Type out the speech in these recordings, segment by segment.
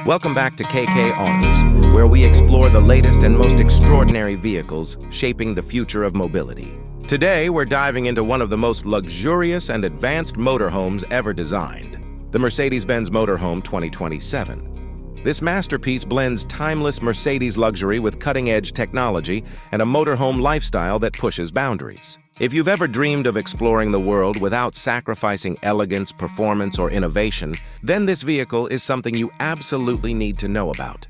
Welcome back to KK Autos, where we explore the latest and most extraordinary vehicles shaping the future of mobility. Today, we're diving into one of the most luxurious and advanced motorhomes ever designed, the Mercedes-Benz Motorhome 2027. This masterpiece blends timeless Mercedes luxury with cutting-edge technology and a motorhome lifestyle that pushes boundaries. If you've ever dreamed of exploring the world without sacrificing elegance, performance, or innovation, then this vehicle is something you absolutely need to know about.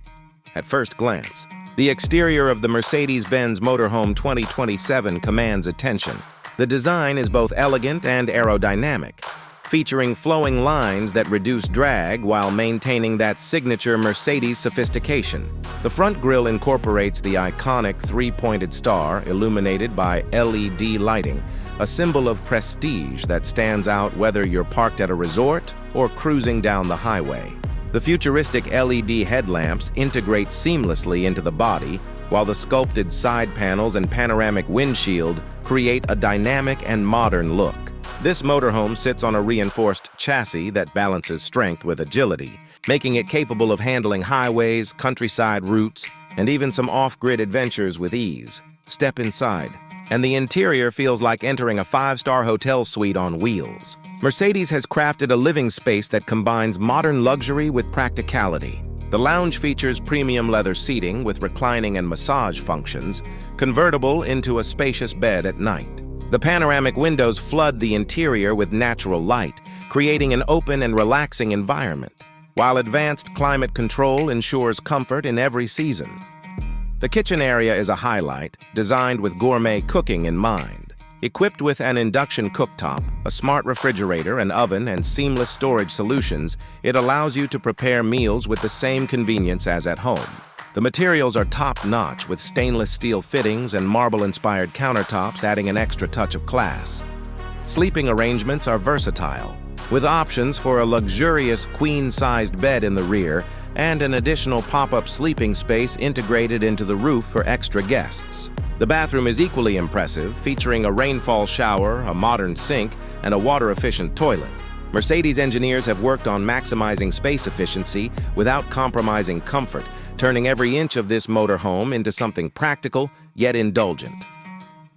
At first glance, the exterior of the Mercedes-Benz Motorhome 2027 commands attention. The design is both elegant and aerodynamic, featuring flowing lines that reduce drag while maintaining that signature Mercedes sophistication. The front grille incorporates the iconic three-pointed star illuminated by LED lighting, a symbol of prestige that stands out whether you're parked at a resort or cruising down the highway. The futuristic LED headlamps integrate seamlessly into the body, while the sculpted side panels and panoramic windshield create a dynamic and modern look. This motorhome sits on a reinforced chassis that balances strength with agility, making it capable of handling highways, countryside routes, and even some off-grid adventures with ease. Step inside, and the interior feels like entering a five-star hotel suite on wheels. Mercedes has crafted a living space that combines modern luxury with practicality. The lounge features premium leather seating with reclining and massage functions, convertible into a spacious bed at night. The panoramic windows flood the interior with natural light, creating an open and relaxing environment, while advanced climate control ensures comfort in every season. The kitchen area is a highlight, designed with gourmet cooking in mind. Equipped with an induction cooktop, a smart refrigerator, an oven, and seamless storage solutions, it allows you to prepare meals with the same convenience as at home. The materials are top-notch, with stainless steel fittings and marble-inspired countertops adding an extra touch of class. Sleeping arrangements are versatile, with options for a luxurious queen-sized bed in the rear and an additional pop-up sleeping space integrated into the roof for extra guests. The bathroom is equally impressive, featuring a rainfall shower, a modern sink, and a water-efficient toilet. Mercedes engineers have worked on maximizing space efficiency without compromising comfort, turning every inch of this motorhome into something practical yet indulgent.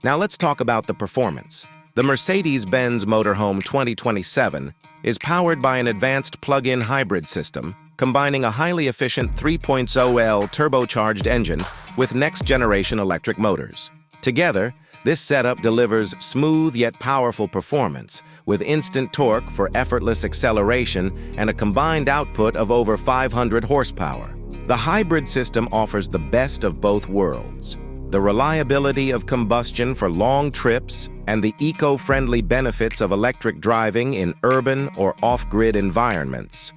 Now let's talk about the performance. The Mercedes-Benz Motorhome 2027 is powered by an advanced plug-in hybrid system, combining a highly efficient 3.0L turbocharged engine with next-generation electric motors. Together, this setup delivers smooth yet powerful performance, with instant torque for effortless acceleration and a combined output of over 500 horsepower. The hybrid system offers the best of both worlds: the reliability of combustion for long trips and the eco-friendly benefits of electric driving in urban or off-grid environments.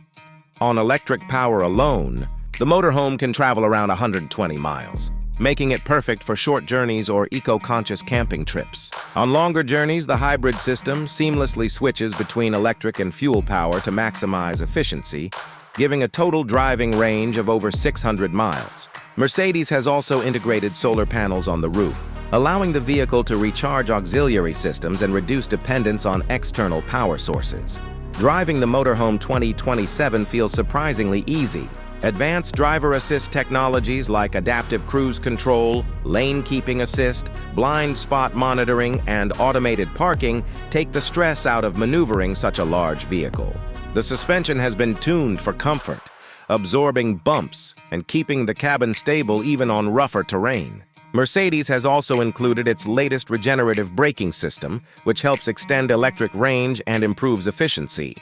On electric power alone, the motorhome can travel around 120 miles, making it perfect for short journeys or eco-conscious camping trips. On longer journeys, the hybrid system seamlessly switches between electric and fuel power to maximize efficiency, giving a total driving range of over 600 miles. Mercedes has also integrated solar panels on the roof, allowing the vehicle to recharge auxiliary systems and reduce dependence on external power sources. Driving the Motorhome 2027 feels surprisingly easy. Advanced driver assist technologies like adaptive cruise control, lane keeping assist, blind spot monitoring, and automated parking take the stress out of maneuvering such a large vehicle. The suspension has been tuned for comfort, absorbing bumps and keeping the cabin stable even on rougher terrain. Mercedes has also included its latest regenerative braking system, which helps extend electric range and improves efficiency.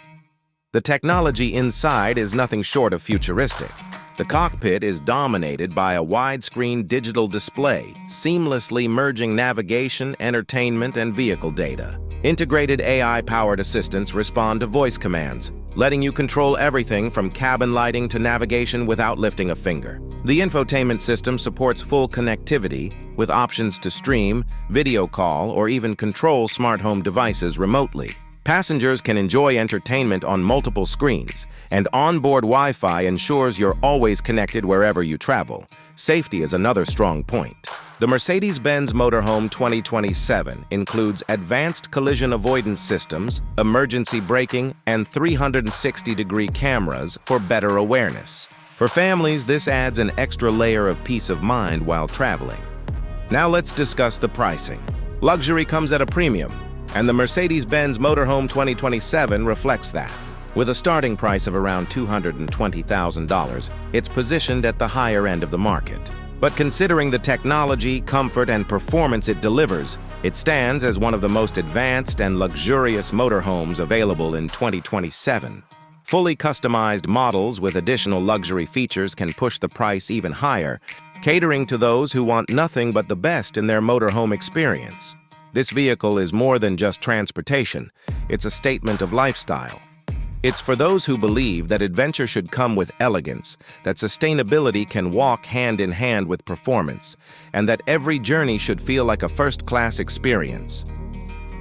The technology inside is nothing short of futuristic. The cockpit is dominated by a widescreen digital display, seamlessly merging navigation, entertainment, and vehicle data. Integrated AI-powered assistants respond to voice commands, letting you control everything from cabin lighting to navigation without lifting a finger. The infotainment system supports full connectivity, with options to stream, video call, or even control smart home devices remotely. Passengers can enjoy entertainment on multiple screens, and onboard Wi-Fi ensures you're always connected wherever you travel. Safety is another strong point. The Mercedes-Benz Motorhome 2027 includes advanced collision avoidance systems, emergency braking, and 360-degree cameras for better awareness. For families, this adds an extra layer of peace of mind while traveling. Now let's discuss the pricing. Luxury comes at a premium, and the Mercedes-Benz Motorhome 2027 reflects that. With a starting price of around $220,000, it's positioned at the higher end of the market. But considering the technology, comfort, and performance it delivers, it stands as one of the most advanced and luxurious motorhomes available in 2027. Fully customized models with additional luxury features can push the price even higher, catering to those who want nothing but the best in their motorhome experience. This vehicle is more than just transportation, it's a statement of lifestyle. It's for those who believe that adventure should come with elegance, that sustainability can walk hand in hand with performance, and that every journey should feel like a first-class experience.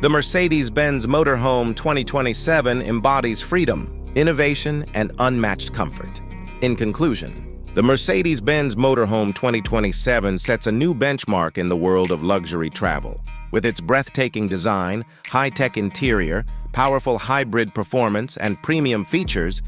The Mercedes-Benz Motorhome 2027 embodies freedom, innovation, and unmatched comfort. In conclusion, the Mercedes-Benz Motorhome 2027 sets a new benchmark in the world of luxury travel. With its breathtaking design, high-tech interior, powerful hybrid performance, and premium features,